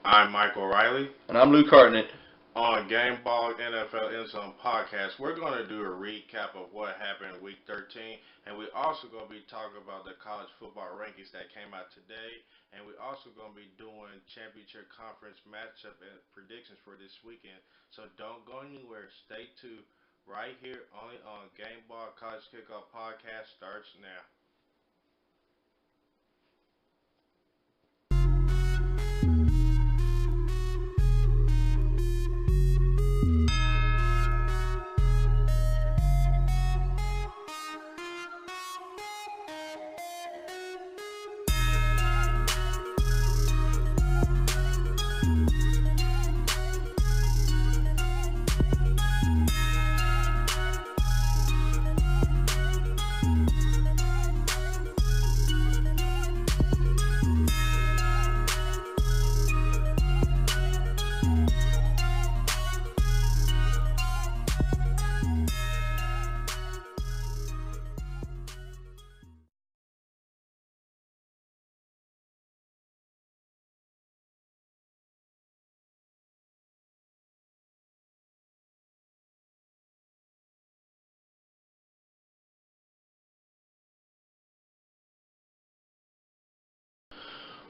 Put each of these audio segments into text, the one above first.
I'm Michael Riley. And I'm Luke Hartnett. On Gameball NFL Insight Podcast, we're going to do a recap of what happened in Week 13, and we're also going to be talking about the college football rankings that came out today, and we're also going to be doing championship conference matchup and predictions for this weekend. So don't go anywhere. Stay tuned right here only on Gameball College Kickoff Podcast. Starts now.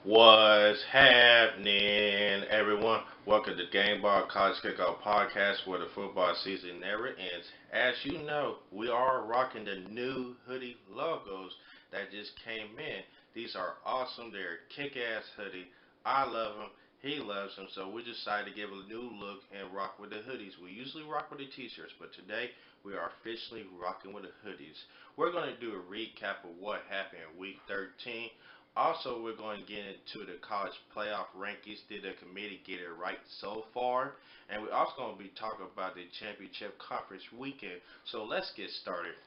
What's happening, everyone? Welcome to Gameball College Kickoff Podcast, where the football season never ends. As you know, we are rocking the new hoodie logos that just came in. These are awesome. They're kick-ass hoodie. I love them. He loves them. So we decided to give a new look and rock with the hoodies. We usually rock with the t-shirts, but today we are officially rocking with the hoodies. We're going to do a recap of what happened in Week 13. Also, we're going to get into the college playoff rankings. Did the committee get it right so far? And we're also going to be talking about the championship conference weekend. So let's get started.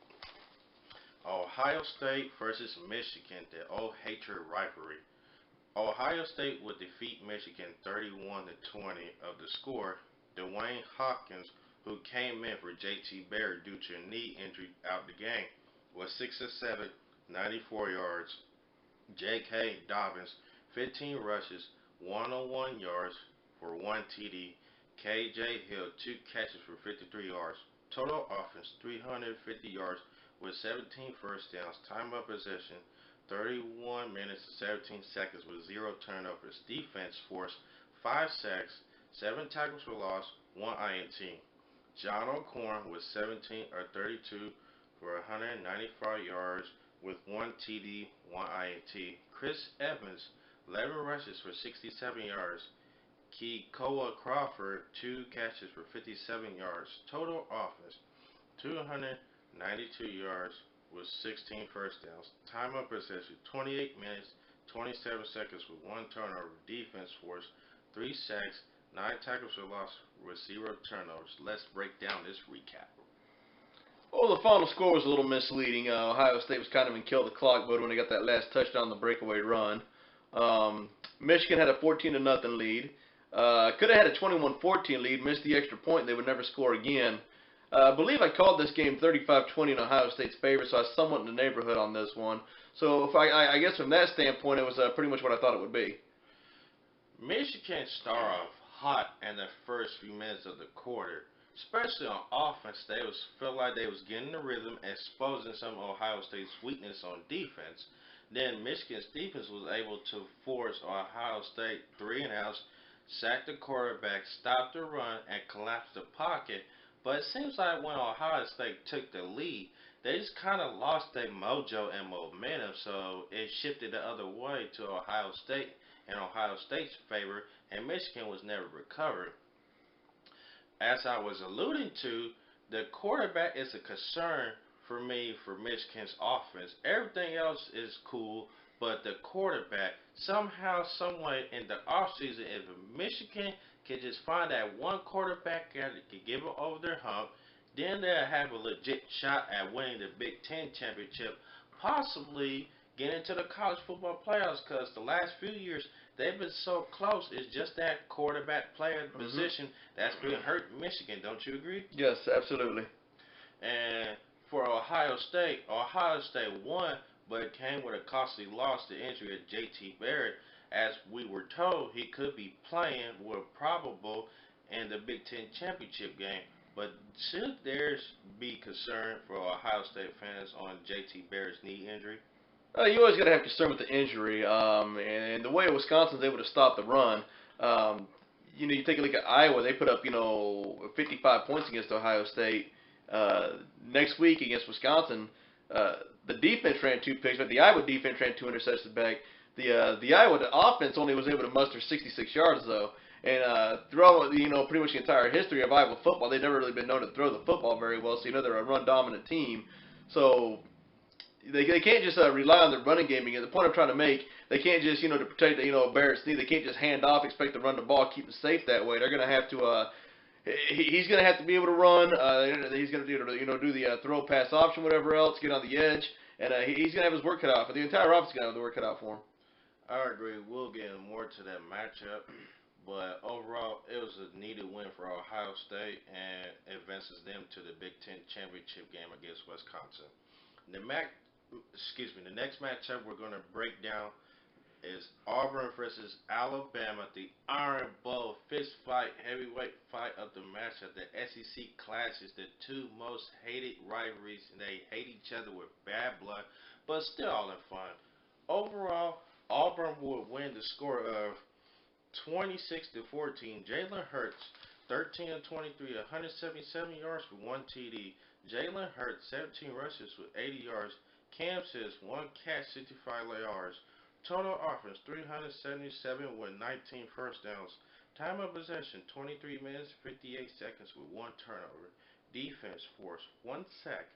Ohio State versus Michigan, the old hatred rivalry. Ohio State would defeat Michigan 31-20 of the score. Dwayne Hopkins, who came in for J.T. Barrett due to a knee injury out the game, was 6 of 7, 94 yards. J.K. Dobbins, 15 rushes, 101 yards for 1 TD. K.J. Hill, 2 catches for 53 yards. Total offense, 350 yards with 17 first downs. Time of possession, 31 minutes and 17 seconds with 0 turnovers. Defense forced 5 sacks, 7 tackles for loss, 1 INT. John O'Corn was 17 or 32 for 195 yards with 1 TD, 1 INT. Chris Evans, 11 rushes for 67 yards. Keikoa Crawford, 2 catches for 57 yards. Total offense, 292 yards with 16 first downs. Time of possession, 28 minutes, 27 seconds with 1 turnover. Defense force, 3 sacks, 9 tackles for loss with 0 turnovers. Let's break down this recap. Well, the final score was a little misleading. Ohio State was kind of in kill the clock mode when they got that last touchdown on the breakaway run. Michigan had a 14-0 lead. Could have had a 21-14 lead, missed the extra point, they would never score again. I believe I called this game 35-20 in Ohio State's favor, so I was somewhat in the neighborhood on this one. So if I guess from that standpoint, it was pretty much what I thought it would be. Michigan started off hot in the first few minutes of the quarter. Especially on offense, they felt like they was getting the rhythm, exposing some of Ohio State's weakness on defense. Then Michigan's defense was able to force Ohio State 3 and outs, sack the quarterback, stop the run, and collapse the pocket. But it seems like when Ohio State took the lead, they just kind of lost their mojo and momentum, so it shifted the other way to Ohio State in Ohio State's favor, and Michigan was never recovered. As I was alluding to, the quarterback is a concern for me for Michigan's offense. Everything else is cool, but the quarterback, somehow, someway in the offseason, if Michigan can just find that one quarterback that can give it over their hump, then they'll have a legit shot at winning the Big Ten championship, possibly get into the college football playoffs, because the last few years they've been so close. It's just that quarterback player position that's been hurting Michigan. Don't you agree? Yes, absolutely. And for Ohio State won, but it came with a costly loss, the injury of J.T. Barrett. as we were told he could be playing, were probable in the Big Ten championship game. But should there be concern for Ohio State fans on JT Barrett's knee injury? You always got to have concern with the injury, and the way Wisconsin's able to stop the run. You take a look at Iowa; they put up 55 points against Ohio State. Next week against Wisconsin, the defense ran 2 picks, but the Iowa defense ran 2 interceptions back. The Iowa offense only was able to muster 66 yards though. And throughout pretty much the entire history of Iowa football, they've never really been known to throw the football very well. So they're a run dominant team. So they can't just rely on their running game. Again, the point I'm trying to make, they can't just to protect Barrett's knee. They can't just hand off, expect to run the ball, keep it safe that way. They're gonna have to. He's gonna have to be able to run. He's gonna do the throw pass option, whatever else, get on the edge, and he's gonna have his work cut out. For the entire offense, gonna have the work cut out for him. I agree. We'll get more to that matchup. But overall, it was a needed win for Ohio State and advances them to the Big Ten championship game against Wisconsin. The next matchup we're going to break down is Auburn versus Alabama, the Iron Bowl fist fight, heavyweight fight of the matchup. The SEC clashes the two most hated rivalries, and they hate each other with bad blood, but still all in fun. Overall, Auburn will win the score of 26-14. Jalen Hurts, 13 of 23, 177 yards for 1 TD. Jalen Hurts, 17 rushes with 80 yards. Cam Sims, 1 catch, 65 yards. Total offense, 377 with 19 first downs. Time of possession, 23 minutes, 58 seconds with 1 turnover. Defense force, 1 sack,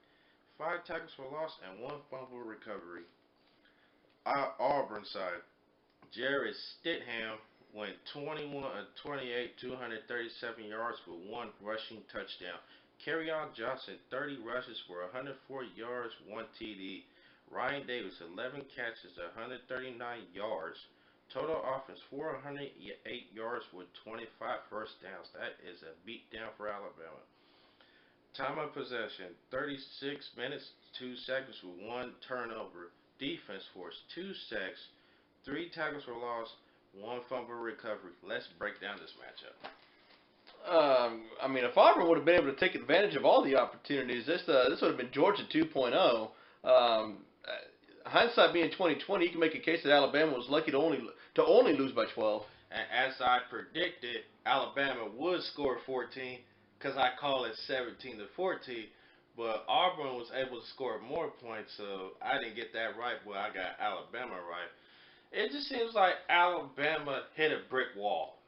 5 tackles for loss, and 1 fumble recovery. Auburn side, Jared Stidham went 21 of 28, 237 yards for 1 rushing touchdown. Kerryon Johnson, 30 rushes for 104 yards, 1 TD. Ryan Davis, 11 catches, 139 yards. Total offense, 408 yards with 25 first downs. That is a beatdown for Alabama. Time of possession, 36 minutes, 2 seconds with 1 turnover. Defense force, 2 sacks, 3 tackles for loss, 1 fumble recovery. Let's break down this matchup. If Auburn would have been able to take advantage of all the opportunities, this would have been Georgia 2.0. Hindsight being 2020, you can make a case that Alabama was lucky to only lose by 12. And as I predicted, Alabama would score 14 because I call it 17-14. But Auburn was able to score more points, so I didn't get that right, but I got Alabama right. It just seems like Alabama hit a brick wall.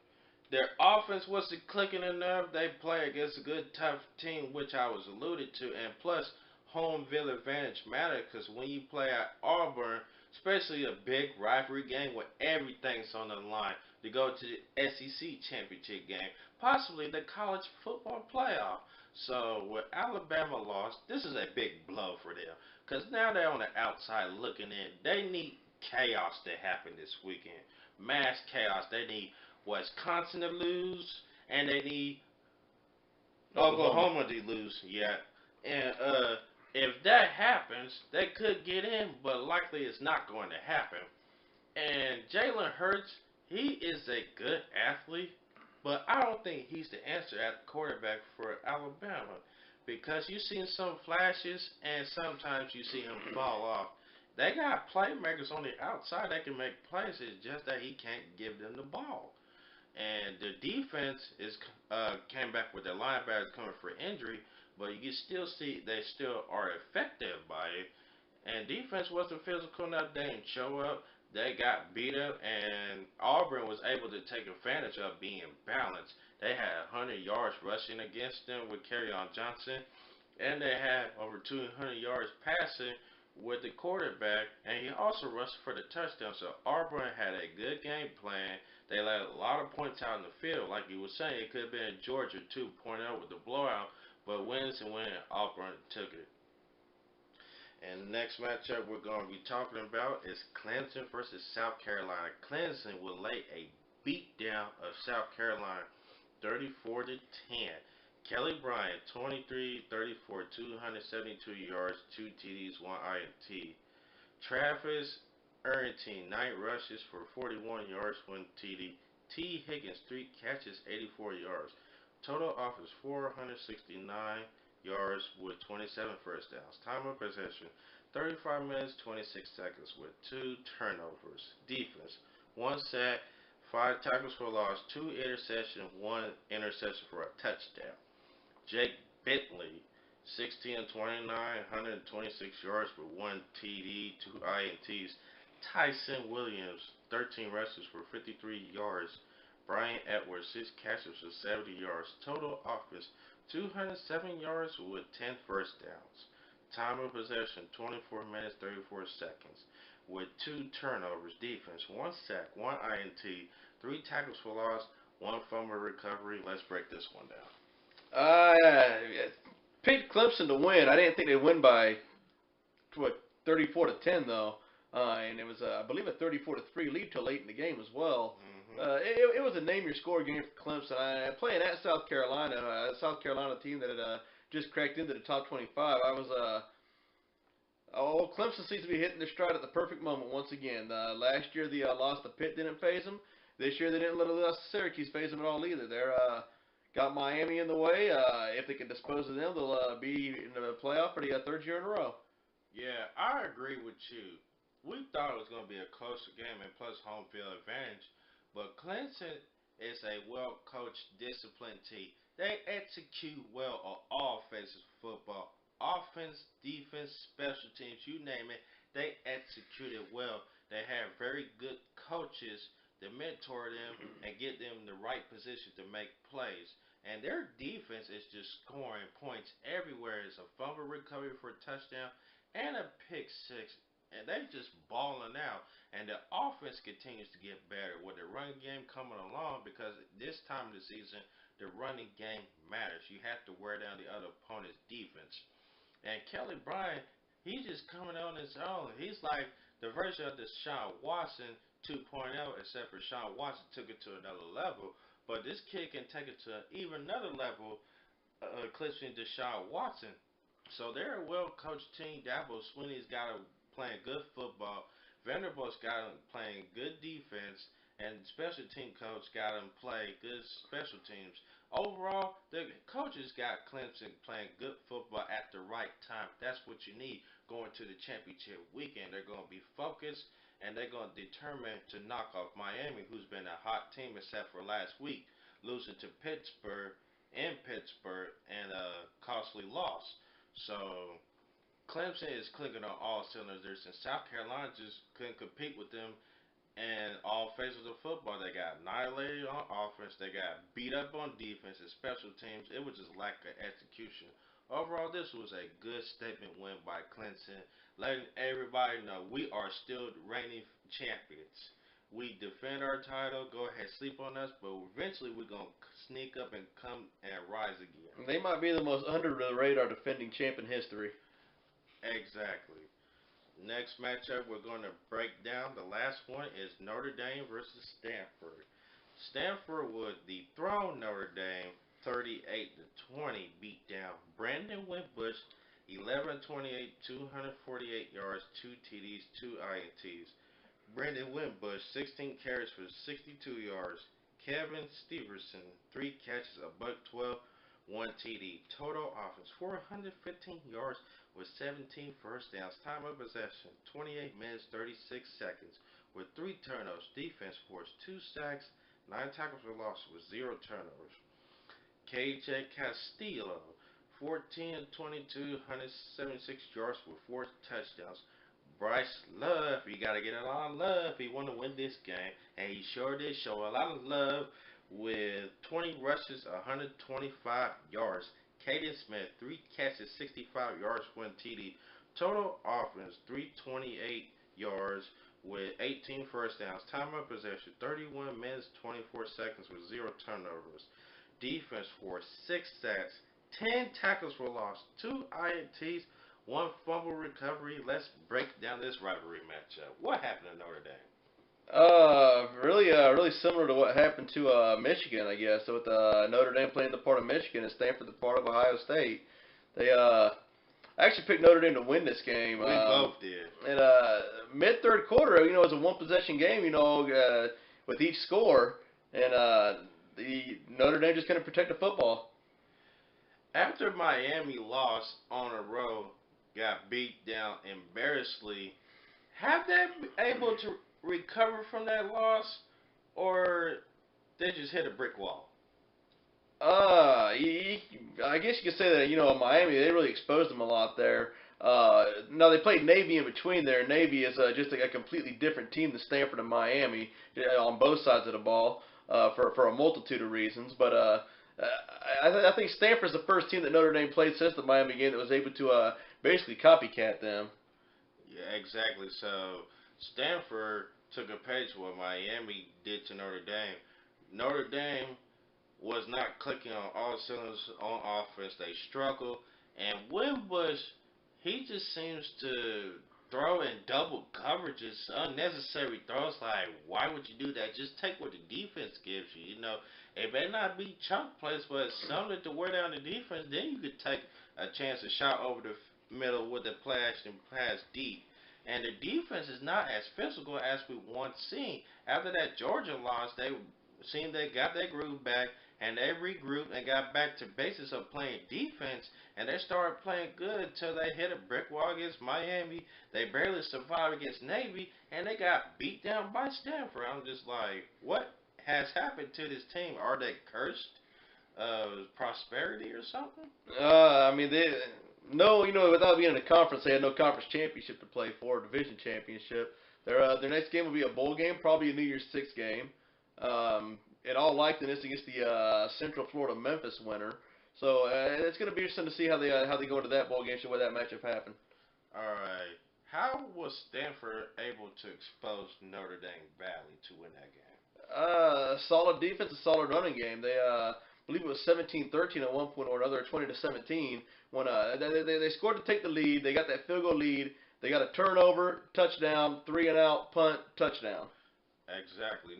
Their offense wasn't clicking enough. They play against a good, tough team, which I was alluded to. And plus, home field advantage matters because when you play at Auburn, especially a big rivalry game where everything's on the line to go to the SEC championship game, possibly the college football playoff. So with Alabama lost, this is a big blow for them because now they're on the outside looking in. They need chaos to happen this weekend. Mass chaos. They need Wisconsin to lose, and they need Oklahoma to lose. Yeah. And if that happens, they could get in, but likely it's not going to happen. And Jalen Hurts, he is a good athlete, but I don't think he's the answer at quarterback for Alabama because you've seen some flashes, and sometimes you see him fall off. They got playmakers on the outside that can make plays. It's just that he can't give them the ball. And the defense came back with their linebackers coming for injury, but you can still see they still are effective by it. And defense wasn't physical enough. They didn't show up. They got beat up, and Auburn was able to take advantage of being balanced. They had 100 yards rushing against them with Kerryon Johnson, and they had over 200 yards passing with the quarterback, and he also rushed for the touchdown. So Auburn had a good game plan. They let a lot of points out in the field. Like you were saying, it could have been Georgia 2.0 with the blowout, but wins and win, Auburn took it. And the next matchup we're going to be talking about is Clemson versus South Carolina. Clemson will lay a beatdown of South Carolina 34-10. Kelly Bryant, 23-34, 272 yards, 2 TDs, 1 INT. Travis Arrington, 9 rushes for 41 yards, 1 TD. T. Higgins, 3 catches, 84 yards. Total offense, 469 yards with 27 first downs. Time of possession, 35 minutes, 26 seconds with 2 turnovers. Defense, 1 sack, 5 tackles for loss, 2 interceptions, 1 interception for a touchdown. Jake Bentley, 16 of 29, 126 yards with 1 TD, 2 INTs. Tyson Williams, 13 rushes for 53 yards. Brian Edwards, 6 catches for 70 yards. Total offense, 207 yards with 10 first downs. Time of possession, 24 minutes, 34 seconds with 2 turnovers. Defense, 1 sack, 1 INT, 3 tackles for loss, 1 fumble recovery. Let's break this one down. Picked Clemson to win. I didn't think they'd win by 34-10 though, and it was I believe a 34-3 lead till late in the game as well. It was a name your score game for Clemson. Playing at South Carolina, a South Carolina team that had just cracked into the top 25. Clemson seems to be hitting their stride at the perfect moment once again. Last year the loss to Pitt didn't phase them. This year they didn't let the loss to Syracuse phase them at all either. They're got Miami in the way. If they can dispose of them, they'll be in the playoff for the 3rd year in a row. Yeah, I agree with you. We thought it was going to be a closer game and plus home field advantage. But Clemson is a well-coached, disciplined team. They execute well on all phases of football. Offense, defense, special teams, you name it, they execute it well. They have very good coaches to mentor them and get them in the right position to make plays. And their defense is just scoring points everywhere. It's a fumble recovery for a touchdown and a pick six. And they just balling out. And the offense continues to get better with the run game coming along because this time of the season, the running game matters. You have to wear down the other opponent's defense. And Kelly Bryant, he's just coming on his own. He's like the version of Deshaun Watson 2.0, except for Deshaun Watson took it to another level. But this kid can take it to even another level, eclipsing Deshaun Watson. So they're a well-coached team. Dabo Swinney's got him playing good football. Vanderbilt's got him playing good defense. And special team coach got him play good special teams. Overall, the coaches got Clemson playing good football at the right time. That's what you need going to the championship weekend. They're going to be focused, and they're going to determine to knock off Miami, who's been a hot team except for last week, losing to Pittsburgh and a costly loss. So Clemson is clicking on all cylinders, and South Carolina just couldn't compete with them. And all phases of football, they got annihilated on offense, they got beat up on defense and special teams. It was just lack of execution. Overall, this was a good statement win by Clemson, letting everybody know we are still the reigning champions. We defend our title, go ahead, sleep on us, but eventually we're going to sneak up and come and rise again. They might be the most under the radar defending champ in history. Exactly. Next matchup we're going to break down, the last one, is Notre Dame versus Stanford. Stanford would dethrone Notre Dame 38-20, beat down Brandon Wimbush 11-28, 248 yards, 2 TDs, 2 INTs. Brandon Wimbush 16 carries for 62 yards. Kevin Steverson 3 catches, a $112, 1 TD. Total offense 415 yards with 17 first downs. Time of possession 28 minutes 36 seconds with 3 turnovers. Defense forced 2 sacks, 9 tackles for loss with 0 turnovers. KJ Castillo 14-22, 176 yards with 4 touchdowns. Bryce Love, you got to get a lot of love if you want to win this game, and he sure did show a lot of love with 20 rushes, 125 yards. Caden Smith, 3 catches, 65 yards, 1 TD. Total offense, 328 yards with 18 first downs. Time of possession, 31 minutes, 24 seconds with 0 turnovers. Defense for 6 sacks, 10 tackles for loss, 2 INTs, 1 fumble recovery. Let's break down this rivalry matchup. What happened to Notre Dame? Really similar to what happened to Michigan, I guess. So with Notre Dame playing the part of Michigan and Stanford the part of Ohio State, they I actually picked Notre Dame to win this game. We both did. And mid-third quarter, it was a one-possession game, with each score, and the Notre Dame just couldn't protect the football. After Miami lost on a road, got beat down embarrassingly, have they been able to recover from that loss, or they just hit a brick wall? I guess you could say that, Miami, they really exposed them a lot there. Now, they played Navy in between there. Navy is just a completely different team than Stanford and Miami on both sides of the ball for a multitude of reasons. But I think Stanford's the first team that Notre Dame played since the Miami game that was able to basically copycat them. Yeah, exactly. So Stanford took a page what Miami did to Notre Dame. Notre Dame was not clicking on all cylinders on offense. They struggled. And Wimbush, he just seems to throw in double coverages, unnecessary throws. Like, why would you do that? Just take what the defense gives you. It may not be chunk plays, but something to wear down the defense. Then you could take a chance to shot over the middle with the play action pass deep. And the defense is not as physical as we once seen. After that Georgia loss, they seemed they got their groove back, and they regrouped and got back to basics of playing defense, and they started playing good until they hit a brick wall against Miami. They barely survived against Navy, and they got beat down by Stanford. I'm just like, what has happened to this team? Are they cursed? Prosperity or something? Without being in a conference, they had no conference championship to play for, division championship. Their next game will be a bowl game, probably a New Year's Six game. In all likeliness against the Central Florida Memphis winner. So it's going to be interesting to see how they go into that bowl game, show where that matchup happened. All right. How was Stanford able to expose Notre Dame badly to win that game? Solid defense, a solid running game. They believe it was 17-13 at one point or another, 20-17. When they scored to take the lead, they got that field goal lead. They got a turnover, touchdown, 3-and-out, punt, touchdown. Exactly.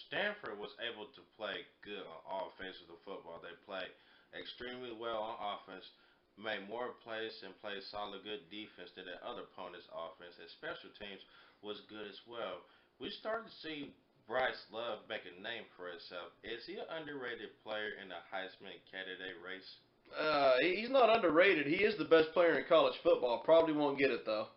Stanford was able to play good on all phases of football. They played extremely well on offense, made more plays, and played solid, good defense than their other opponents' offense. And special teams was good as well. We started to see Bryce Love make a name for himself. Is he an underrated player in the Heisman candidate race? He's not underrated. He is the best player in college football. Probably won't get it, though.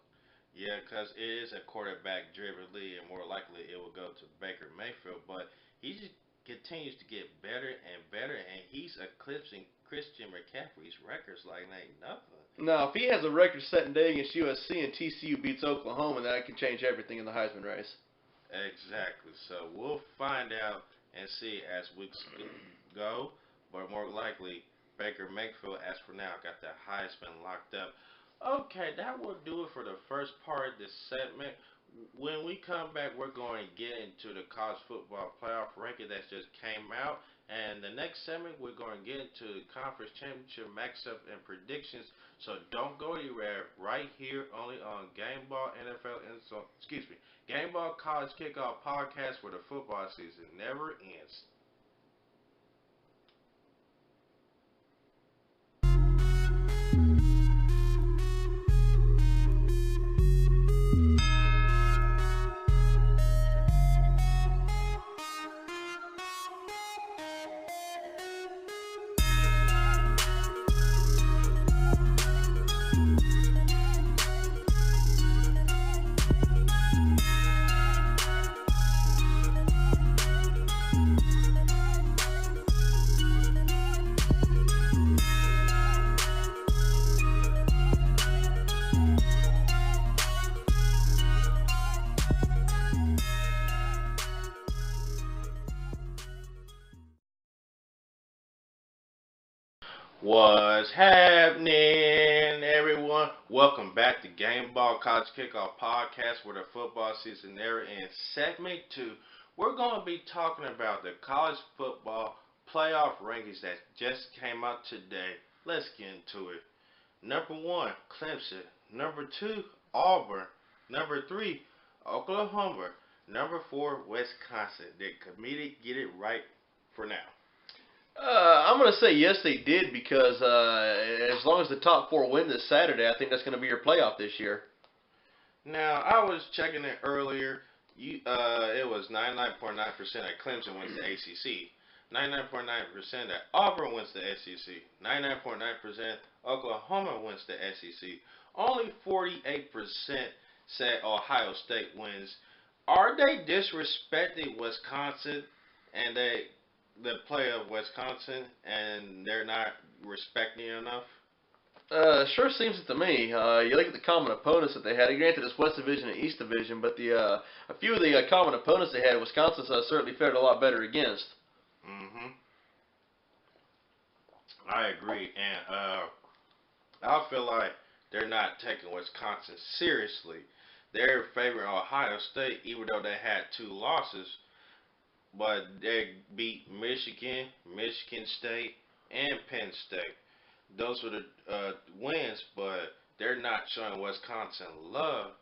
Yeah, because it is a quarterback-driven league, and more likely it will go to Baker Mayfield. But he just continues to get better and better, and he's eclipsing Christian McCaffrey's records like it ain't nothing. Now, if he has a record-setting day against USC and TCU beats Oklahoma, then that can change everything in the Heisman race. Exactly. So we'll find out and see as weeks go. But more likely, Baker Mayfield, as for now, got the Heisman locked up. Okay, that will do it for the first part of this segment. When we come back, we're going to get into the college football playoff ranking that just came out. And the next segment, we're going to get into the conference championship matchup and predictions. So don't go anywhere. Right here, only on Gameball Gameball College Kickoff Podcast, where the football season never ends. What's happening, everyone? Welcome back to Gameball College Kickoff Podcast, where the football season never ends. Segment 2, we're going to be talking about the college football playoff rankings that just came out today. Let's get into it. Number 1, Clemson. Number 2, Auburn. Number 3, Oklahoma. Number 4, Wisconsin. Did committee get it right for now? I'm going to say yes, they did, because as long as the top 4 win this Saturday, I think that's going to be your playoff this year. Now, I was checking it earlier. It was 99.9% that Clemson wins the ACC. 99.9% that Auburn wins the SEC. 99.9% Oklahoma wins the SEC. Only 48% said Ohio State wins. Are they disrespecting Wisconsin and the play of Wisconsin and they're not respecting it enough? Sure seems it to me. You look at the common opponents that they had. Granted, it's West Division and East Division, but a few of the common opponents they had, Wisconsin certainly fared a lot better against. Hmm. I agree, and I feel like they're not taking Wisconsin seriously. They're favoring Ohio State, even though they had two losses, but they beat Michigan, Michigan State, and Penn State. Those were the wins, but they're not showing Wisconsin love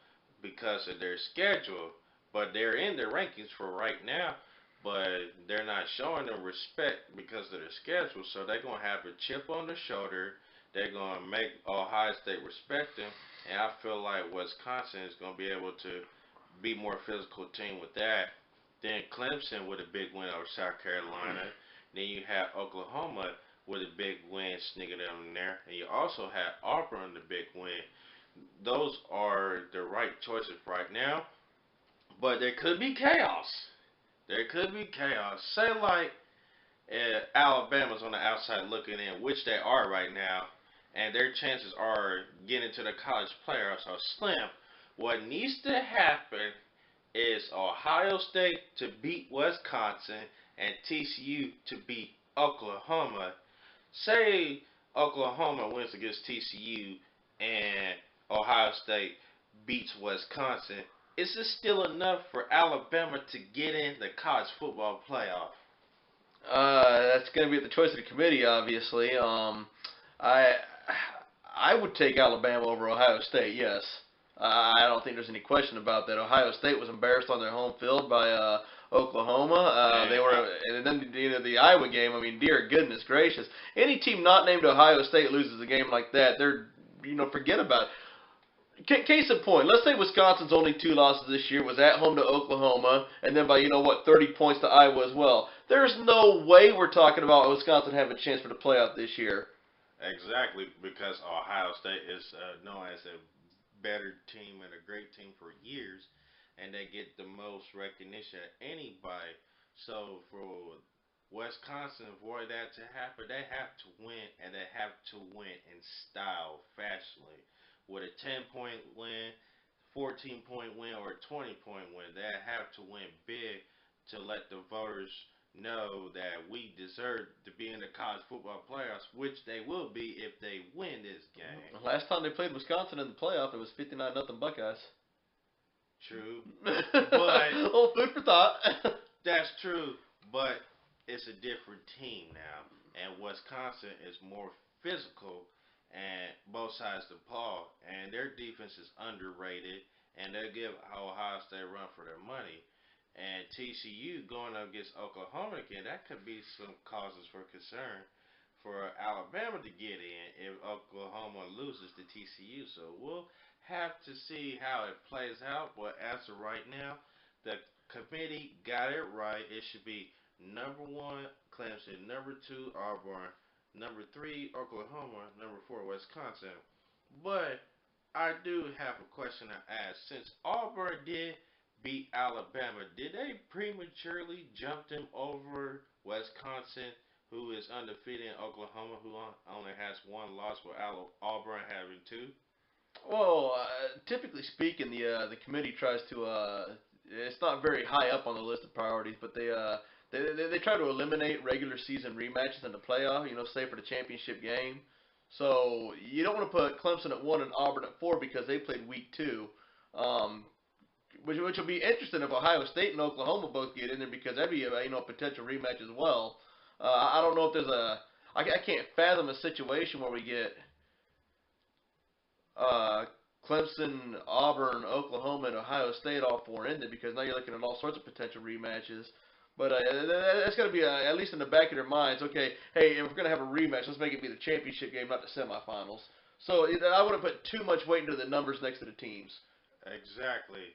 because of their schedule. But they're in the rankings for right now, but they're not showing them respect because of their schedule. So they're gonna have a chip on their shoulder. They're gonna make Ohio State respect them, and I feel like Wisconsin is gonna be able to be more physical team with that. Then Clemson with a big win over South Carolina. Then you have Oklahoma with a big win sneaking them in there. And you also have Auburn the big win. Those are the right choices right now. But there could be chaos. There could be chaos. Say like Alabama's on the outside looking in, which they are right now, and their chances are getting to the college playoffs are slim. What needs to happen is Ohio State to beat Wisconsin and TCU to beat Oklahoma. Say Oklahoma wins against TCU and Ohio State beats Wisconsin. Is this still enough for Alabama to get in the college football playoff? That's going to be at the choice of the committee, obviously. I I would take Alabama over Ohio State. Yes, I don't think there's any question about that. Ohio State was embarrassed on their home field by Oklahoma. They were, and then the Iowa game. I mean, dear goodness gracious, any team not named Ohio State loses a game like that, they're forget about it. Case in point, let's say Wisconsin's only 2 losses this year was at home to Oklahoma, and then by 30 points to Iowa as well. There's no way we're talking about Wisconsin having a chance for the playoff this year. Exactly, because Ohio State is known as a better team and a great team for years, and they get the most recognition of anybody. So for Wisconsin, for that to happen, they have to win, and they have to win in style, fashionably. With a 10-point win, 14-point win, or a 20-point win, they have to win big to let the voters know that we deserve to be in the college football playoffs, which they will be if they win this game. Last time they played Wisconsin in the playoff, it was 59-0 Buckeyes. True, but oh, food for thought. That's true, but it's a different team now, and Wisconsin is more physical and both sides of the ball, and their defense is underrated, and they give Ohio State a run for their money. And TCU going up against Oklahoma again, that could be some causes for concern for Alabama to get in if Oklahoma loses to TCU. So we'll have to see how it plays out. But as of right now, the committee got it right. It should be number 1 Clemson, number 2 Auburn, number 3 Oklahoma, number 4 Wisconsin. But I do have a question to ask. Since Auburn did beat Alabama, did they prematurely jump them over Wisconsin, who is undefeated, in Oklahoma, who only has 1 loss, with Auburn having 2? Well, typically speaking, the committee tries to. It's not very high up on the list of priorities, but they try to eliminate regular season rematches in the playoff. Say for the championship game. So you don't want to put Clemson at 1 and Auburn at 4 because they played week 2. Which will be interesting if Ohio State and Oklahoma both get in there, because that'd be a potential rematch as well. I don't know if there's I can't fathom a situation where we get Clemson, Auburn, Oklahoma, and Ohio State all 4 in there, because now you're looking at all sorts of potential rematches. But that's got to be at least in the back of their minds. Okay, hey, if we're going to have a rematch, let's make it be the championship game, not the semifinals. So I wouldn't put too much weight into the numbers next to the teams. Exactly.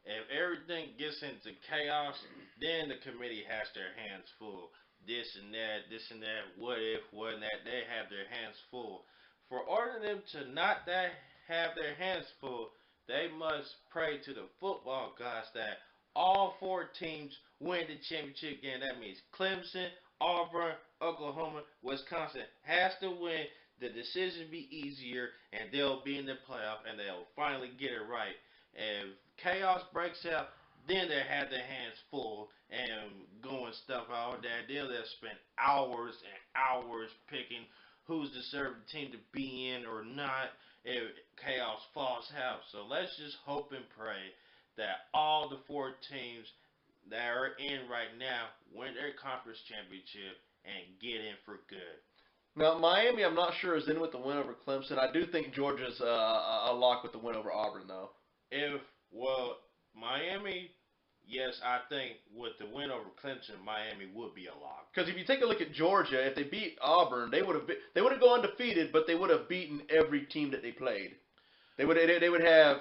If everything gets into chaos, then the committee has their hands full. This and that, what if, what not, they have their hands full. For order them to not that have their hands full, they must pray to the football gods that all four teams win the championship game. That means Clemson, Auburn, Oklahoma, Wisconsin has to win. The decision be easier, and they'll be in the playoff, and they'll finally get it right. If chaos breaks out, then they have their hands full and going stuff out there. They'll just spend hours and hours picking who's the certain team to be in or not if chaos falls out. So let's just hope and pray that all the four teams that are in right now win their conference championship and get in for good. Now, Miami, I'm not sure is in with the win over Clemson. I do think Georgia's a lock with the win over Auburn, though. If well, Miami, yes, I think with the win over Clemson, Miami would be a lock. Because if you take a look at Georgia, if they beat Auburn, they would have gone undefeated, but they would have beaten every team that they played. They would have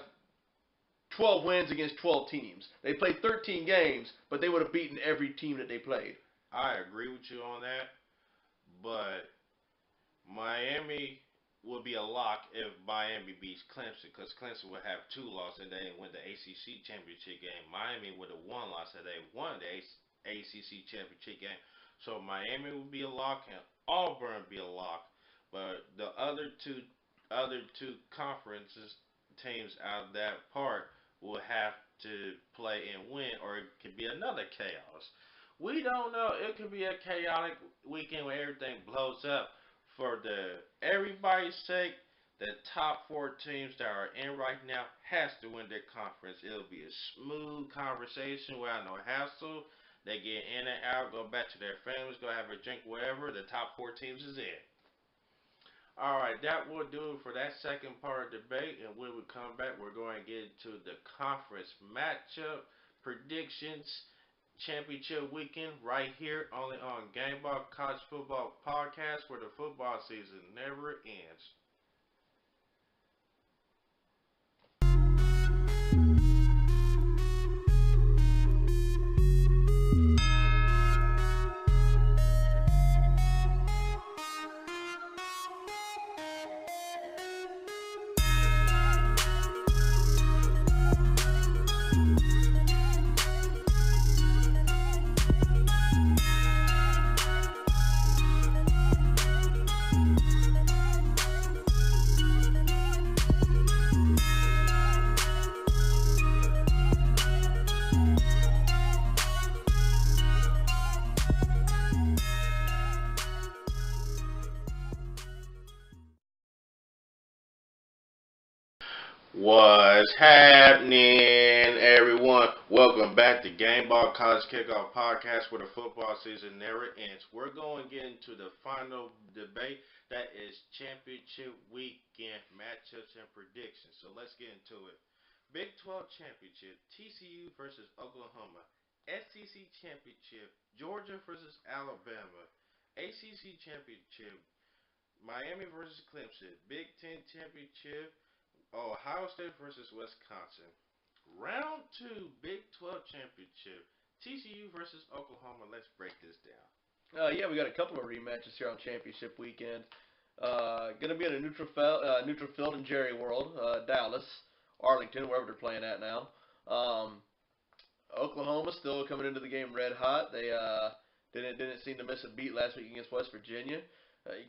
12 wins against 12 teams. They played 13 games, but they would have beaten every team that they played. I agree with you on that, but Miami would be a lock if Miami beats Clemson, because Clemson would have two losses and they win the ACC championship game. Miami would have one loss and they won the ACC championship game. So Miami would be a lock and Auburn would be a lock. But the other two conferences teams out of that part will have to play and win, or it could be another chaos. We don't know. It could be a chaotic weekend where everything blows up. For the everybody's sake, the top four teams that are in right now has to win their conference. It'll be a smooth conversation without no hassle. They get in and out, go back to their families, go have a drink, wherever. The top four teams is in. All right, that will do it for that second part of the debate. And when we come back, we're going to get into the conference matchup predictions championship weekend right here only on Gameball College Football Podcast, where the football season never ends. What's happening, everyone? Welcome back to Gameball College Kickoff Podcast, where the football season never ends. We're going to get into the final debate, that is championship weekend matchups and predictions. So let's get into it. Big 12 championship, TCU versus Oklahoma. SEC championship, Georgia versus Alabama. ACC championship, Miami versus Clemson. Big 10 championship, Ohio State versus Wisconsin. Round 2, Big 12 championship, TCU versus Oklahoma. Let's break this down. Yeah, we got a couple of rematches here on championship weekend. Going to be in a neutral field in Jerry World, Dallas, Arlington, wherever they're playing at now. Oklahoma still coming into the game red hot. They didn't seem to miss a beat last week against West Virginia.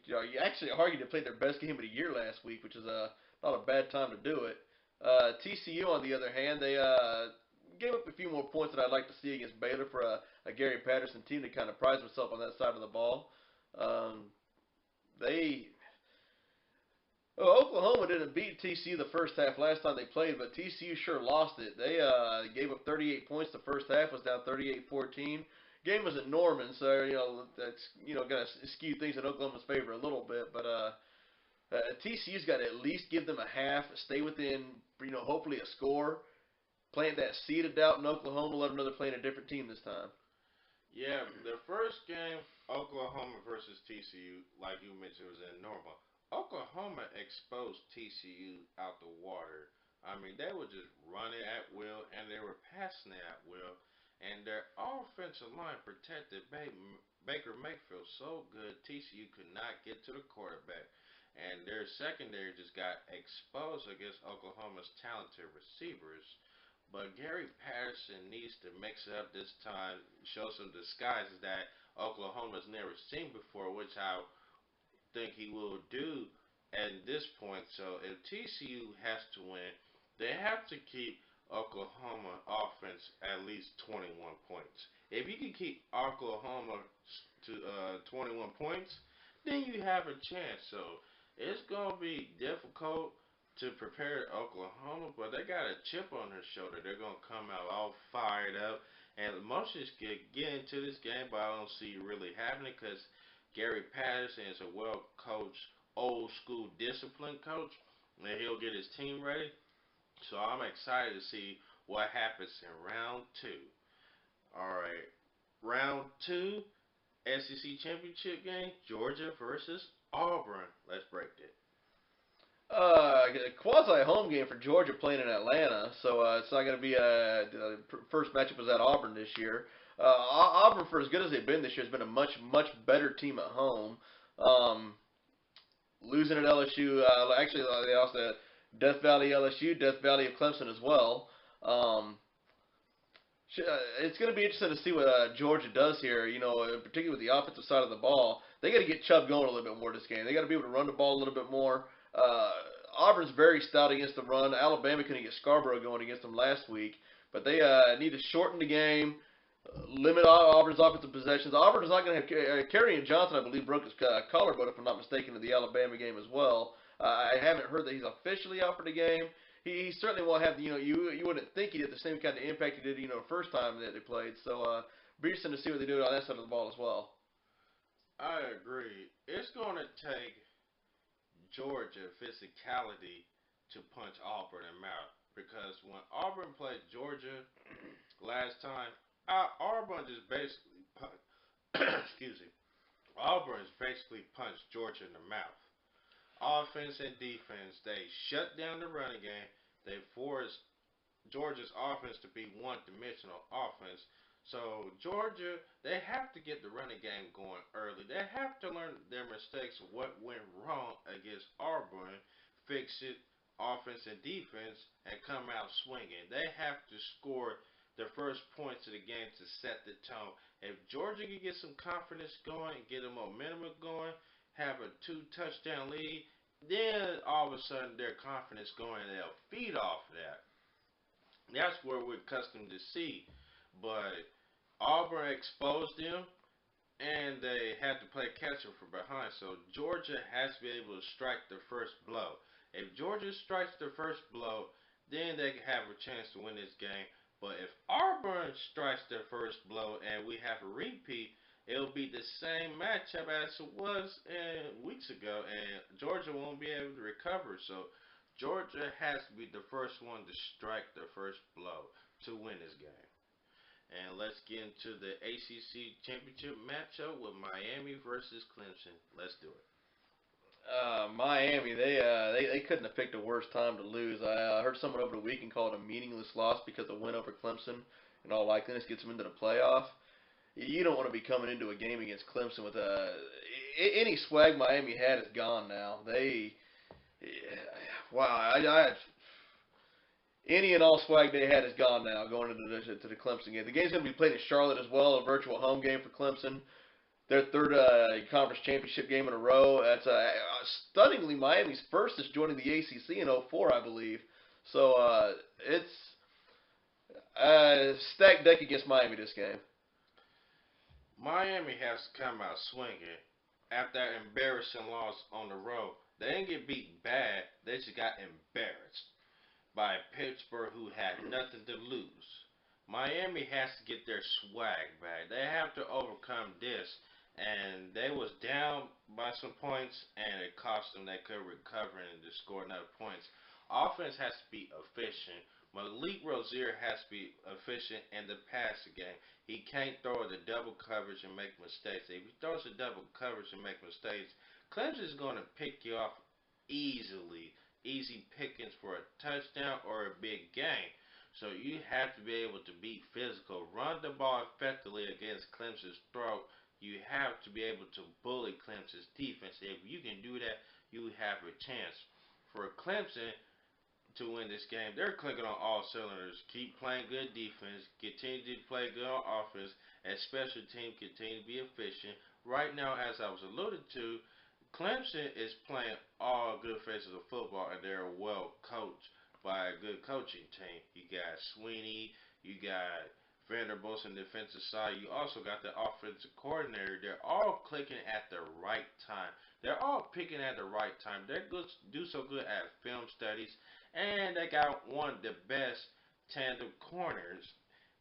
You actually argued they played their best game of the year last week, which is not a bad time to do it. TCU, on the other hand, they gave up a few more points that I'd like to see against Baylor for a Gary Patterson team that kind of prides himself on that side of the ball. Oklahoma didn't beat TCU the first half last time they played, but TCU sure lost it. They gave up 38 points the first half, was down 38-14. Game was at Norman, so that's going to skew things in Oklahoma's favor a little bit, but TCU's got to at least give them a half, stay within, hopefully a score, plant that seed of doubt in Oklahoma, let them know they're playing a different team this time. Yeah, the first game, Oklahoma versus TCU, like you mentioned, was in Normal. Oklahoma exposed TCU out the water I mean, they were just running at will and they were passing at will. And their offensive line protected Baker Mayfield so good, TCU could not get to the quarterback. And their secondary just got exposed against Oklahoma's talented receivers. But Gary Patterson needs to mix it up this time, show some disguises that Oklahoma's never seen before, which I think he will do at this point. So if TCU has to win, they have to keep Oklahoma offense at least 21 points. If you can keep Oklahoma to 21 points, then you have a chance. So it's gonna be difficult to prepare Oklahoma, but they got a chip on their shoulder. They're gonna come out all fired up, and the Motions could get into this game, but I don't see it really happening because Gary Patterson is a well coached, old school, disciplined coach, and he'll get his team ready. So I'm excited to see what happens in round two. All right, round two, SEC championship game, Georgia versus Auburn. Let's break it. A quasi home game for Georgia playing in Atlanta, so it's not going to be the first matchup was at Auburn this year. Auburn, for as good as they've been this year, has been a much better team at home. Losing at LSU, actually they lost at Death Valley LSU, Death Valley of Clemson as well. It's going to be interesting to see what Georgia does here. You know, particularly with the offensive side of the ball, they got to get Chubb going a little bit more this game. They got to be able to run the ball a little bit more. Auburn's very stout against the run. Alabama couldn't get Scarborough going against them last week, but they need to shorten the game, limit Auburn's offensive possessions. Auburn's not going to have Kerryon Johnson, I believe, broke his collarbone, if I'm not mistaken, in the Alabama game as well. I haven't heard that he's officially out for the game. He certainly won't have, you wouldn't think he'd have the same kind of impact he did, the first time that they played. So, be interesting to see what they do on that side of the ball as well. I agree. It's going to take Georgia physicality to punch Auburn in the mouth. Because when Auburn played Georgia last time, Auburn just basically excuse me, Auburn basically punched Georgia in the mouth. Offense and defense, they shut down the running game. They forced Georgia's offense to be one-dimensional offense. So Georgia, they have to get the running game going early. They have to learn their mistakes, what went wrong against Auburn, fix it, offense and defense, and come out swinging. They have to score the first points of the game to set the tone. If Georgia can get some confidence going, get a momentum going, have a 2-touchdown lead, then all of a sudden their confidence going and they'll feed off of that. That's what we're accustomed to see. But Auburn exposed them and they had to play catch up from behind. So Georgia has to be able to strike the first blow. If Georgia strikes the first blow, then they can have a chance to win this game. But if Auburn strikes their first blow and we have a repeat, it'll be the same matchup as it was weeks ago, and Georgia won't be able to recover. So Georgia has to be the first one to strike the first blow to win this game. And let's get into the ACC championship matchup with Miami versus Clemson. Let's do it. Miami, they couldn't have picked a worse time to lose. I heard someone over the weekend call it a meaningless loss because the win over Clemson, in all likeliness, gets them into the playoff. You don't want to be coming into a game against Clemson with any swag Miami had is gone now. Any and all swag they had is gone now going into the Clemson game. The game's going to be played in Charlotte as well, a virtual home game for Clemson. Their third conference championship game in a row. That's stunningly Miami's first since joining the ACC in '04, I believe. So it's stacked deck against Miami this game. Miami has to come out swinging after that embarrassing loss on the road. They didn't get beaten bad. They just got embarrassed by Pittsburgh, who had nothing to lose. Miami has to get their swag back. They have to overcome this. And they was down by some points, and it cost them. They could recover and just score enough points. Offense has to be efficient. Malik Rozier has to be efficient in the passing game. He can't throw the double coverage and make mistakes. If he throws the double coverage and make mistakes, Clemson is going to pick you off easily easy pickings for a touchdown or a big game. So you have to be able to be physical, run the ball effectively against Clemson's throat. You have to be able to bully Clemson's defense. If you can do that, you have a chance. For Clemson to win this game, they're clicking on all cylinders. Keep playing good defense, continue to play good on offense, and special team continue to be efficient. Right now, as I was alluded to, Clemson is playing all good phases of football, and they're well coached by a good coaching team. You got Sweeney, you got Vanderbilt on the defensive side. You also got the offensive coordinator. They're all clicking at the right time. They're all picking at the right time. They're good, do so good at film studies, and they got one of the best tandem corners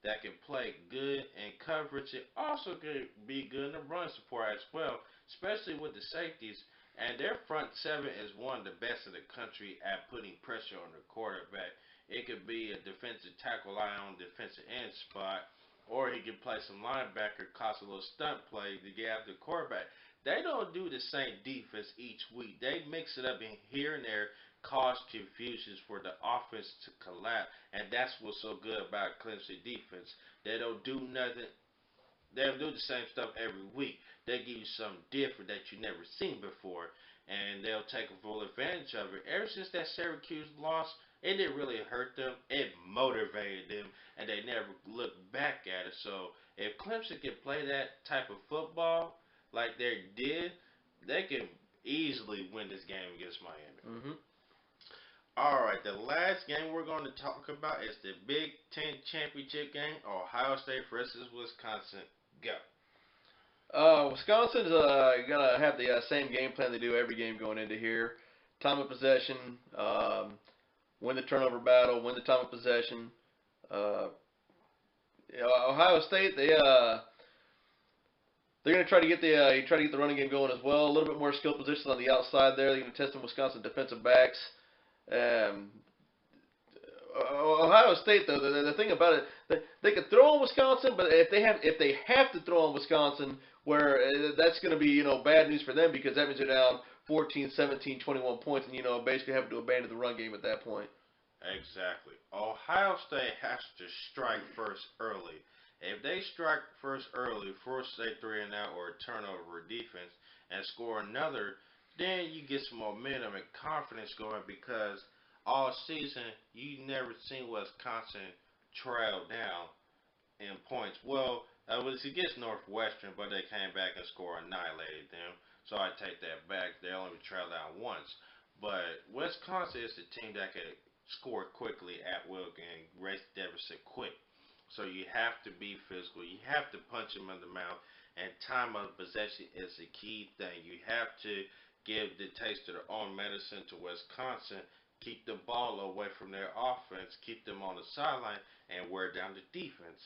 that can play good in coverage. It also could be good in the run support as well, especially with the safeties. And their front seven is one of the best in the country at putting pressure on the quarterback. It could be a defensive tackle line on defensive end spot, or he could play some linebacker, cause a little stunt play to get after the quarterback. They don't do the same defense each week. They mix it up in here and there, cause confusions for the offense to collapse, and that's what's so good about Clemson defense. They don't do nothing. They don't do the same stuff every week. They give you something different that you never seen before, and they'll take full advantage of it. Ever since that Syracuse loss, it didn't really hurt them. It motivated them, and they never looked back at it. So if Clemson can play that type of football like they did, they can easily win this game against Miami. Mm-hmm. All right, the last game we're going to talk about is the Big Ten championship game, Ohio State versus Wisconsin. Go. Wisconsin's gonna have the same game plan they do every game going into here. Time of possession, win the turnover battle, win the time of possession. Ohio State, they're gonna try to get the running game going as well. A little bit more skill positions on the outside there. They're gonna test some Wisconsin defensive backs. Ohio State, though, the thing about it, they could throw on Wisconsin, but if they have to throw on Wisconsin, where that's going to be bad news for them, because that means they're down 14, 17, 21 points, and basically having to abandon the run game at that point. Exactly. Ohio State has to strike first early. If they strike first early, force a 3-and-out or a turnover defense, and score another, then you get some momentum and confidence going, because all season you never seen Wisconsin trail down in points. Well, it was against Northwestern, but they came back and annihilated them. So I take that back. They only trailed down once. But Wisconsin is the team that can score quickly at will and raise the deficit quick. So you have to be physical. You have to punch them in the mouth. And time of possession is the key thing. You have to give the taste of their own medicine to Wisconsin. Keep the ball away from their offense, keep them on the sideline, and wear down the defense.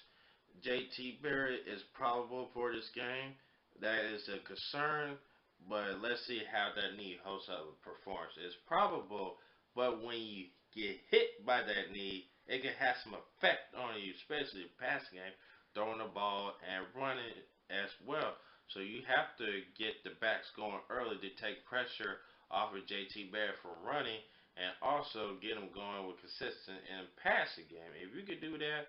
JT Barrett is probable for this game. That is a concern, but let's see how that knee holds up and performs. It's probable, but when you get hit by that knee, it can have some effect on you, especially the passing game, throwing the ball and running as well. So you have to get the backs going early to take pressure off of JT Barrett from running, and also get them going with consistent in passing game. If you could do that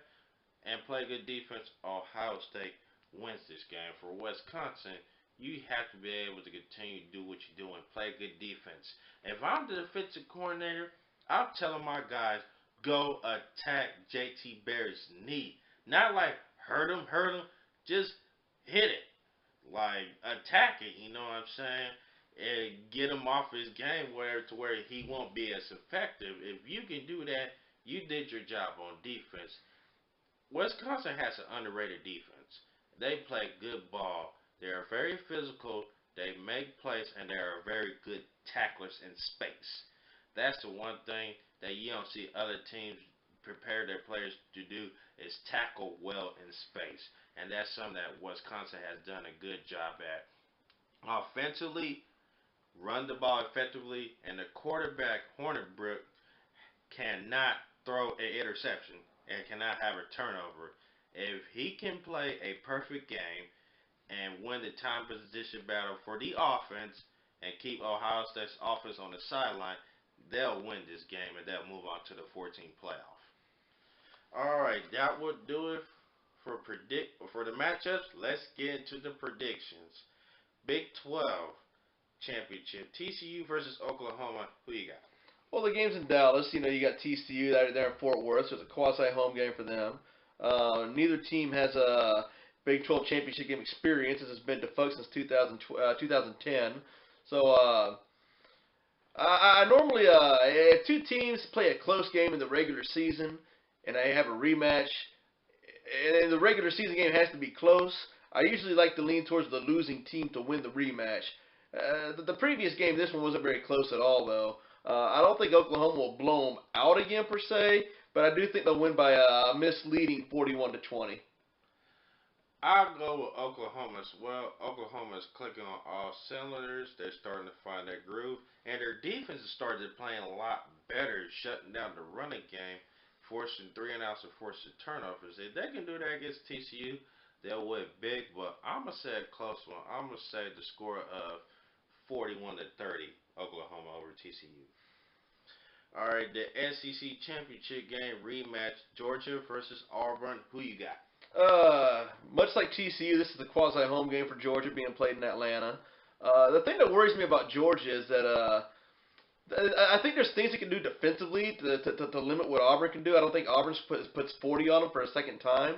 and play good defense, Ohio State wins this game. For Wisconsin, you have to be able to continue to do what you're doing, play good defense. If I'm the defensive coordinator, I'm telling my guys, go attack JT Barrett's knee. Not like hurt him, just hit it. Like attack it, you know what I'm saying? And get him off his game where he won't be as effective. If you can do that, you did your job on defense. Wisconsin has an underrated defense. They play good ball. They are very physical. They make plays, and they are very good tacklers in space. That's the one thing that you don't see other teams prepare their players to do, is tackle well in space. And that's something that Wisconsin has done a good job at. Offensively, run the ball effectively, and the quarterback, Hornibrook, cannot throw an interception and cannot have a turnover. If he can play a perfect game and win the time position battle for the offense and keep Ohio State's offense on the sideline, they'll win this game and they'll move on to the 14th playoff. All right, that would do it for the matchups. Let's get into the predictions. Big 12 championship, TCU versus Oklahoma. Who you got? Well, the game's in Dallas. You got TCU there in Fort Worth, so it's a quasi-home game for them. Neither team has a Big 12 championship game experience. This has been defunct since 2010. So I normally, if two teams play a close game in the regular season and I have a rematch, and the regular season game has to be close, I usually like to lean towards the losing team to win the rematch. The previous game, this one wasn't very close at all, though. I don't think Oklahoma will blow them out again, per se, but I do think they'll win by a misleading 41-20. I'll go with Oklahoma as well. Oklahoma's clicking on all cylinders. They're starting to find their groove. And their defense has started playing a lot better, shutting down the running game, forcing 3-and-outs and forcing turnovers. If they can do that against TCU, they'll win big. But I'm going to say a close one. I'm going to say the score of 41-30, Oklahoma over TCU. All right, the SEC championship game rematch, Georgia versus Auburn. Who you got? Much like TCU, this is the quasi-home game for Georgia being played in Atlanta. The thing that worries me about Georgia is that I think there's things they can do defensively to limit what Auburn can do. I don't think Auburn puts 40 on them for a second time.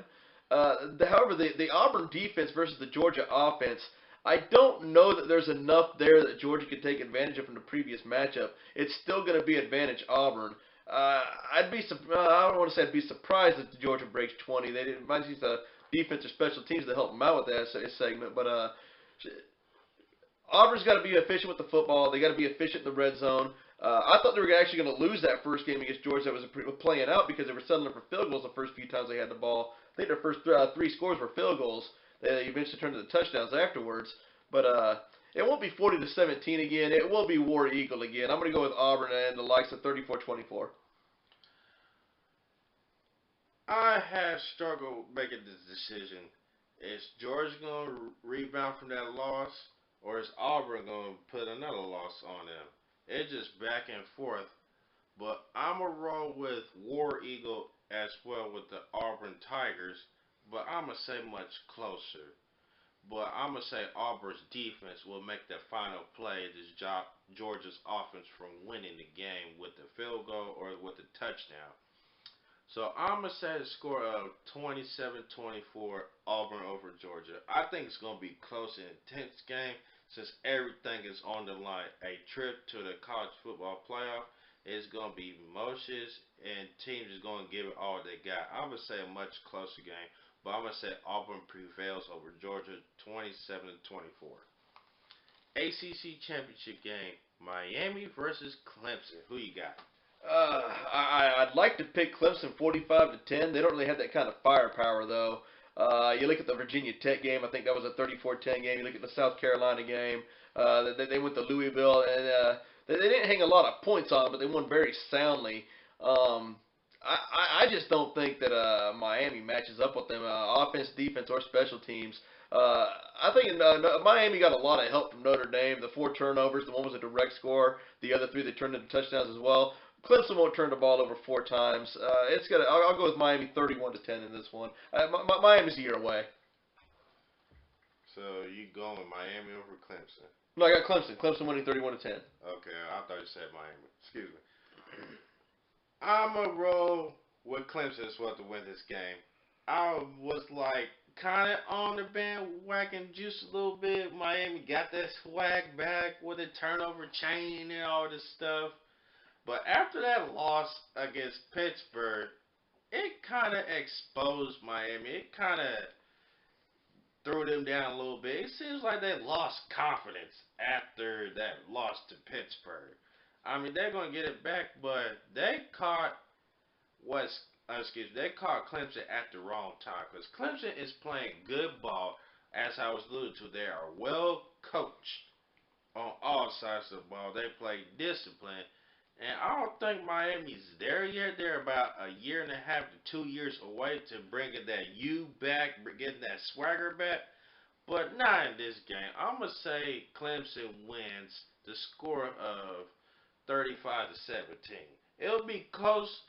However, the Auburn defense versus the Georgia offense, I don't know that there's enough there that Georgia could take advantage of from the previous matchup. It's still going to be advantage Auburn. I don't want to say I'd be surprised if Georgia breaks 20. They didn't might use the defense or special teams to help them out with that segment, but Auburn's got to be efficient with the football. They got to be efficient in the red zone. I thought they were actually going to lose that first game against Georgia that was playing out because they were settling for field goals the first few times they had the ball. I think their first three scores were field goals. They eventually turned into touchdowns afterwards. But it won't be 40-17 again. It will be War Eagle again. I'm going to go with Auburn and the likes of 34-24. I have struggled making this decision. Is Georgia going to rebound from that loss, or is Auburn going to put another loss on them? It's just back and forth. But I'm going to roll with War Eagle as well with the Auburn Tigers, but I'm going to say much closer. But I'm going to say Auburn's defense will make the final play this Georgia's offense from winning the game with the field goal or with the touchdown. So I'm going to say the score of 27-24 Auburn over Georgia. I think it's going to be close and intense game since everything is on the line. A trip to the college football playoff is going to be emotions and teams is going to give it all they got. I'm going to say a much closer game, but I'm going to say Auburn prevails over Georgia 27-24. ACC championship game, Miami versus Clemson. Who you got? I'd like to pick Clemson 45-10. They don't really have that kind of firepower, though. You look at the Virginia Tech game. I think that was a 34-10 game. You look at the South Carolina game. They went to Louisville, and they didn't hang a lot of points on, but they won very soundly. I just don't think that Miami matches up with them, offense, defense, or special teams. I think Miami got a lot of help from Notre Dame. The 4 turnovers, the one was a direct score. The other 3 they turned into touchdowns as well. Clemson won't turn the ball over 4 times. I'll go with Miami 31-10 in this one. Miami's a year away. So you going with Miami over Clemson? No, I got Clemson. Clemson winning 31-10. Okay, I thought you said Miami. Excuse me. I'm going to roll with Clemson as well to win this game. I was kind of on the bandwagon just a little bit. Miami got that swag back with a turnover chain and all this stuff. But after that loss against Pittsburgh, it kind of exposed Miami. It kind of threw them down a little bit. It seems like they lost confidence after that loss to Pittsburgh. I mean, they're going to get it back, but they caught Clemson at the wrong time because Clemson is playing good ball. As I was alluding to, they are well coached on all sides of the ball. They play discipline. And I don't think Miami's there yet. They're about a year and a half to 2 years away to bringing that U back, getting that swagger back. But not in this game. I'm going to say Clemson wins the score of 35-17. It'll be close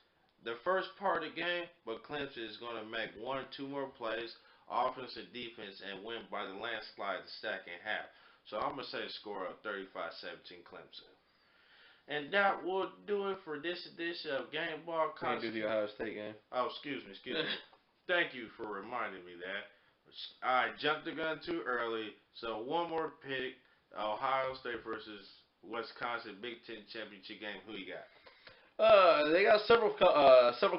the first part of the game, but Clemson is going to make 1 or 2 more plays, offense and defense, and win by the landslide the second half. So I'm going to say score of 35-17 Clemson. And that will do it for this edition of Gameball College. Can't do the Ohio State game. Oh, excuse me. Thank you for reminding me that. I jumped the gun too early, so one more pick, Ohio State versus Wisconsin Big Ten Championship game. Who you got? They got several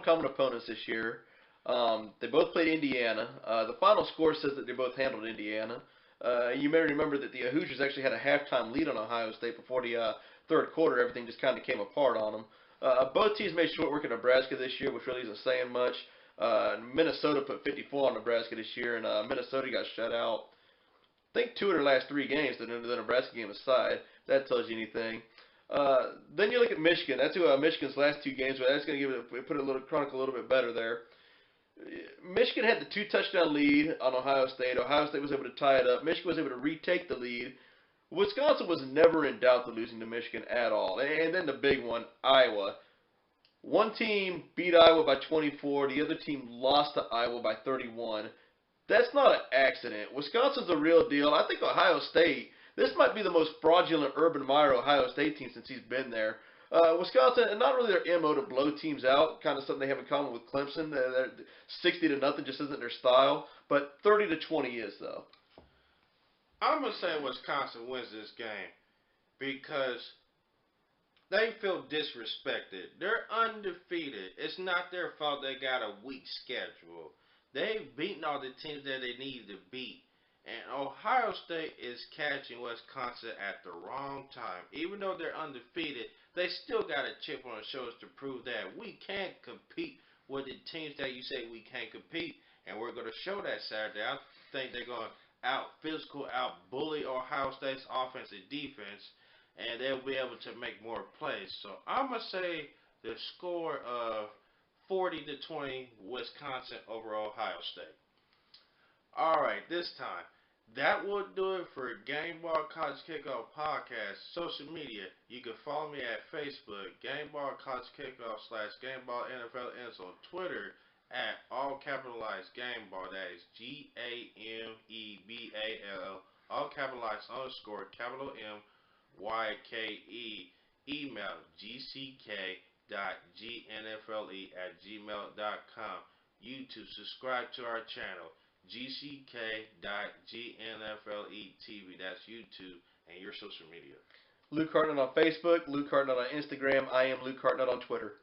common opponents this year. They both played Indiana. The final score says that they both handled Indiana. You may remember that the Hoosiers actually had a halftime lead on Ohio State before the third quarter. Everything just kind of came apart on them. Both teams made short work of Nebraska this year, which really isn't saying much. Minnesota put 54 on Nebraska this year, and Minnesota got shut out. I think 2 of their last 3 games, the Nebraska game aside. That tells you anything. Then you look at Michigan. That's who Michigan's last 2 games were. That's going to put a little bit better there. Michigan had the 2-touchdown lead on Ohio State. Ohio State was able to tie it up. Michigan was able to retake the lead. Wisconsin was never in doubt of losing to Michigan at all. And then the big one, Iowa. One team beat Iowa by 24. The other team lost to Iowa by 31. That's not an accident. Wisconsin's a real deal. I think Ohio State, this might be the most fraudulent Urban Meyer Ohio State team since he's been there. Wisconsin, and not really their MO to blow teams out, kind of something they have in common with Clemson. They're 60-0 just isn't their style, but 30-20 is though. I'm gonna say Wisconsin wins this game because they feel disrespected. They're undefeated. It's not their fault they got a weak schedule. They've beaten all the teams that they needed to beat. And Ohio State is catching Wisconsin at the wrong time. Even though they're undefeated, they still got a chip on their shoulders to prove that we can't compete with the teams that you say we can't compete. And we're going to show that Saturday. I think they're going to out-bully Ohio State's offense and defense, and they'll be able to make more plays. So I'm going to say the score of 40-20 Wisconsin over Ohio State. All right, this time. That will do it for Gameball College Kickoff Podcast. Social media, you can follow me at Facebook, Gameball College Kickoff / Gameball NFL Ends on Twitter at all capitalized Gameball. That is GAMEBALL, all capitalized _ capital MYKE. Email gck.gnfle@gmail.com. YouTube, subscribe to our channel. gck.gnfle.tv. That's YouTube and your social media. Luke Hartnett on Facebook, Luke Hartnett on Instagram. I am Luke Hartnett on Twitter.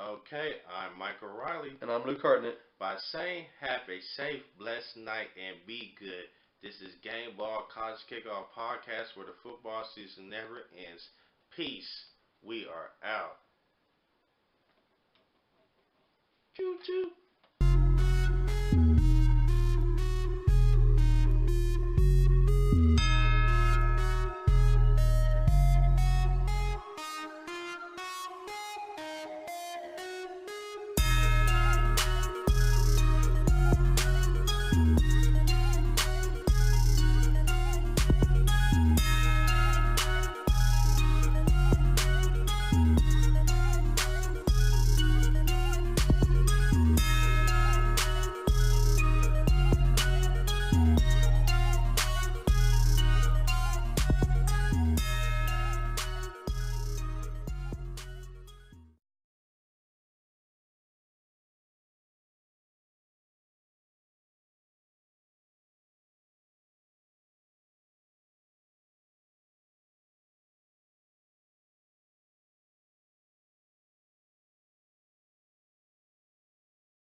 Okay, I'm Michael Riley. And I'm Luke Hartnett. By saying have a safe, blessed night and be good. This is Gameball College Kickoff Podcast where the football season never ends. Peace. We are out. Choo choo.